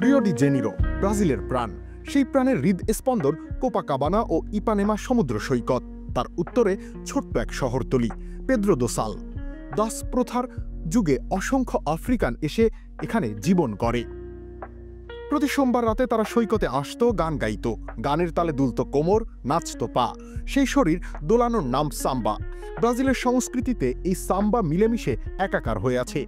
Rio de Janeiro ব্রাজিলের প্রাণ, সেই প্রাণের হৃদস্পন্দন কোপাকাবানা ও ইপানেমা সমুদ্র সৈকত। তার উত্তরে ছোট্ট এক শহরতলি পেদ্রো দো সাল। দাস প্রথার যুগে অসংখ্য আফ্রিকান এসে এখানে জীবন গড়ে। প্রতি সোমবার রাতে তারা সৈকতে আসতো, গান গাইত, গানের তালে দুলত কোমর, নাচত পা। সেই শরীর দোলানোর নাম সাম্বা। ব্রাজিলের সংস্কৃতিতে এই সাম্বা মিলেমিশে একাকার হয়ে আছে।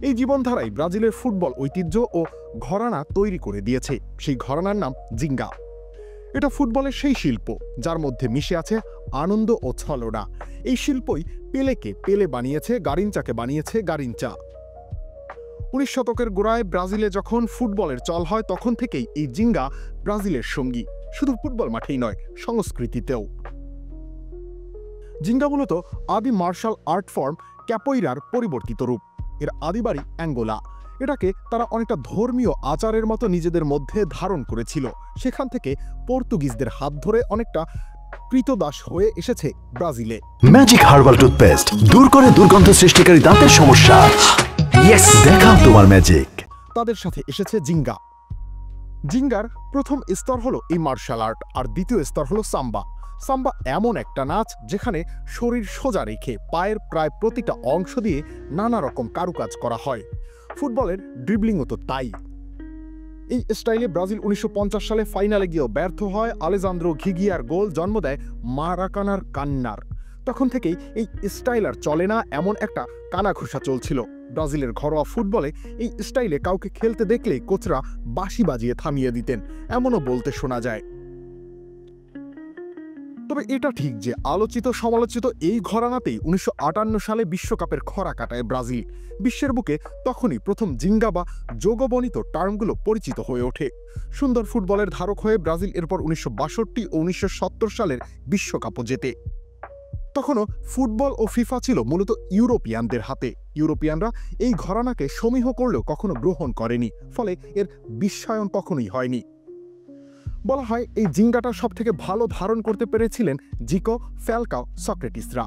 এই জীবনধারাই ব্রাজিলের ফুটবল ঐতিহ্য ও ঘরানা তৈরি করে দিয়েছে। সেই ঘরানার নাম জিঙ্গা। এটা ফুটবলের সেই শিল্প যার মধ্যে মিশে আছে আনন্দ ও ছলনা। এই শিল্পই পেলেকে পেলে বানিয়েছে, গারিঞ্চাকে বানিয়েছে গারিঞ্চা। 19 শতকের গোড়ায় ব্রাজিলে যখন ফুটবলের চল হয়, তখন থেকেই এই জিঙ্গা ব্রাজিলের সঙ্গী, শুধু ফুটবল মাঠেই নয়, সংস্কৃতিতেও। জিঙ্গা মূলত আদি মার্শাল আর্ট ফর্ম ক্যাপোইরার পরিবর্তিত রূপ। এর আদিবাড়ি অ্যাঙ্গোলা। এটাকে তারা অনেকটা ধর্মীয় আচারের মতো নিজেদের মধ্যে ধারণ করেছিল। সেখান থেকে পর্তুগিজদের হাত ধরে অনেকটা কৃতদাস হয়ে এসেছে ব্রাজিলে। ম্যাজিক হার্বাল টুথপেস্ট দূর করে দুর্গন্ধ সৃষ্টিকারী দাঁতের সমস্যা। ইয়েস, দেখাও তোমার ম্যাজিক। তাদের সাথে এসেছে জিঙ্গা। জিঙ্গার প্রথম স্তর হলো এই মার্শাল আর্ট, আর দ্বিতীয় স্তর হলো সাম্বা। সাম্বা এমন একটা নাচ যেখানে শরীর সোজা রেখে পায়ের প্রায় প্রতিটা অংশ দিয়ে নানা রকম কারুকাজ করা হয়। ফুটবলের ড্রিবলিংও তো তাই। এই স্টাইলে ব্রাজিল 1950 সালে ফাইনালে গিয়েও ব্যর্থ হয়। আলেজান্দ্রো ঘিগিয়ার গোল জন্ম দেয় মারাকানার কান্নার। তখন থেকেই এই স্টাইল আর চলে না, এমন একটা কানাঘুষা চলছিল। ব্রাজিলের ঘরোয়া ফুটবলে এই স্টাইলে কাউকে খেলতে দেখলে কোচরা বাঁশি বাজিয়ে থামিয়ে দিতেন, এমনও বলতে শোনা যায়। তবে এটা ঠিক যে আলোচিত সমালোচিত এই ঘরানাতেই 1958 সালে বিশ্বকাপের খরা কাটায় ব্রাজিল। বিশ্বের বুকে তখনই প্রথম জিঙ্গা বা যোগবর্ণিত টার্মগুলো পরিচিত হয়ে ওঠে। সুন্দর ফুটবলের ধারক হয়ে ব্রাজিল এরপর 1962 ও 1970 সালের বিশ্বকাপও জেতে। তখনও ফুটবল ও ফিফা ছিল মূলত ইউরোপিয়ানদের হাতে। ইউরোপিয়ানরা এই ঘরানাকে সমীহ করলেও কখনো গ্রহণ করেনি, ফলে এর বিশ্বায়ন কখনোই হয়নি। বলা হয় এই জিঙ্গাটা সবথেকে ভালো ধারণ করতে পেরেছিলেন জিকো, ফ্যালকাও, সক্রেটিসরা।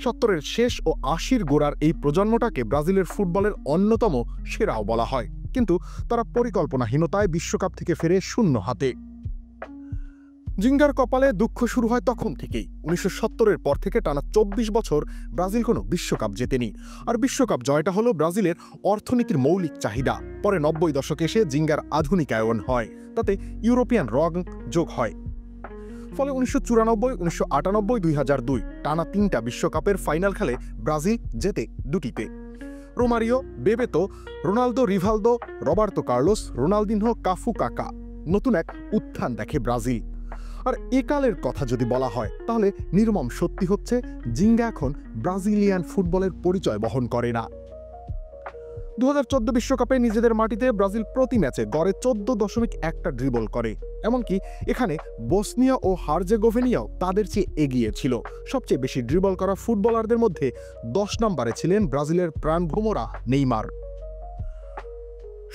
70-এর শেষ ও 80-র গোড়ার এই প্রজন্মটাকে ব্রাজিলের ফুটবলের অন্যতম সেরাও বলা হয়, কিন্তু তারা পরিকল্পনাহীনতায় বিশ্বকাপ থেকে ফেরে শূন্য হাতে। জিঙ্গার কপালে দুঃখ শুরু হয় তখন থেকেই। 1970-এর পর থেকে টানা 24 বছর ব্রাজিল কোনো বিশ্বকাপ জেতেনি। আর বিশ্বকাপ জয়টা হলো ব্রাজিলের অর্থনীতির মৌলিক চাহিদা। পরে 90 দশকে এসে জিঙ্গার আধুনিকায়ন হয়, তাতে ইউরোপিয়ান রং যোগ হয়। ফলে 1994, 1998, 2002 টানা 3টা বিশ্বকাপের ফাইনাল খেলে ব্রাজিল, জেতে 2টিতে। Romario, Bebeto, Ronaldo, Rivaldo, Roberto Carlos, Ronaldinho, Cafu, Kaka. নতুন এক উত্থান দেখে ব্রাজিল। আর একালের কথা যদি বলা হয়, তাহলে নির্মম সত্যি হচ্ছে জিঙ্গা এখন ব্রাজিলিয়ান ফুটবলের পরিচয় বহন করে না। 2014 বিশ্বকাপে নিজেদের মাটিতে ব্রাজিল প্রতি ম্যাচে গড়ে 14.1টা ড্রিবল করে। এমনকি এখানে বসনিয়া ও হার্জেগোভিনিয়াও তাদের চেয়ে এগিয়ে ছিল। সবচেয়ে বেশি ড্রিবল করা ফুটবলারদের মধ্যে 10 নম্বরে ছিলেন ব্রাজিলের প্রাণভোমরা নেইমার।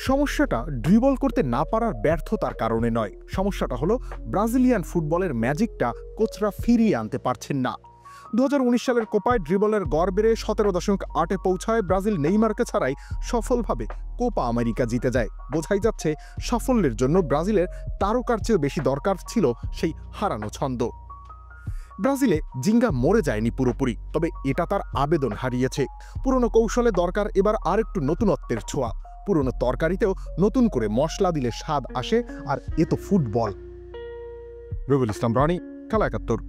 সমস্যাটা ড্রিবল করতে না পারার ব্যর্থতার কারণে নয়, সমস্যাটা হলো ব্রাজিলিয়ান ফুটবলের ম্যাজিকটা কোচরা ফিরিয়ে আনতে পারছেন না। 2019 সালের কোপায় ড্রিবলের গড় বেড়ে 17.8-এ পৌঁছায় ব্রাজিল। নেইমারকে ছাড়াই সফলভাবে কোপা আমেরিকা জিতে যায়। বোঝাই যাচ্ছে সাফল্যের জন্য ব্রাজিলের তারকার চেয়েও বেশি দরকার ছিল সেই হারানো ছন্দ। ব্রাজিলে জিঙ্গা মরে যায়নি পুরোপুরি, তবে এটা তার আবেদন হারিয়েছে। পুরনো কৌশলে দরকার এবার আরেকটু নতুনত্বের ছোঁয়া। পুরনো তরকারিতেও নতুন করে মশলা দিলে স্বাদ আসে, আর এ তো ফুটবল। রবিউল ইসলাম রানী, খেলা 71।